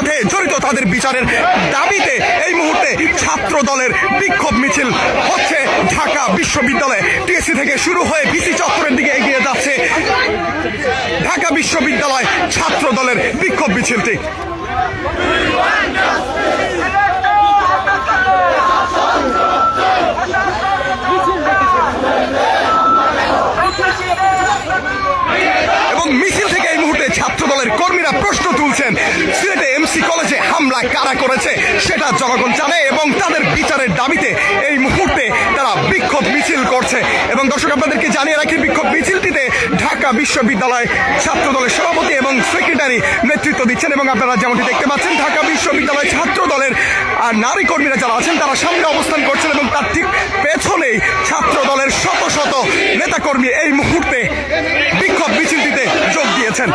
সাথে জড়িত তাদের বিচারের দাবিতে এই মুহূর্তে ছাত্র দলের বিক্ষোভ মিছিল হচ্ছে ঢাকা বিশ্ববিদ্যালয়ে। টিএসসি থেকে শুরু হয়ে ভিসি চত্বরের দিকে এগিয়ে যাচ্ছে ঢাকা বিশ্ববিদ্যালয় ছাত্র দলের বিক্ষোভ মিছিলটি। এবং মিছিল থেকে এই মুহূর্তে ছাত্র দলের কর্মীরা প্রশ্ন তুলছেন, সিলেটে এমসি কলেজে হামলা কারা করেছে সেটা জনগণ জানে এবং তাদের বিচারের দাবিতে এই মুহূর্তে তারা বিক্ষোভ মিছিল করছে। এবং দর্শক আপনাদেরকে জানিয়ে রাখি, বিক্ষোভ মিছিলটিতে ঢাকা বিশ্ববিদ্যালয় ছাত্র দলের সভাপতি এবং সেক্রেটারি নেতৃত্ব দিচ্ছেন। এবং আপনারা যেমনটি দেখতে পাচ্ছেন, ঢাকা বিশ্ববিদ্যালয় ছাত্র দলের নারী কর্মীরা যারা আছেন তারা সামনে অবস্থান করছেন এবং তার ঠিক পেছনেই ছাত্র দলের শত শত নেতাকর্মী এই মুহূর্তে বিক্ষোভ মিছিলটিতে যোগ দিয়েছেন।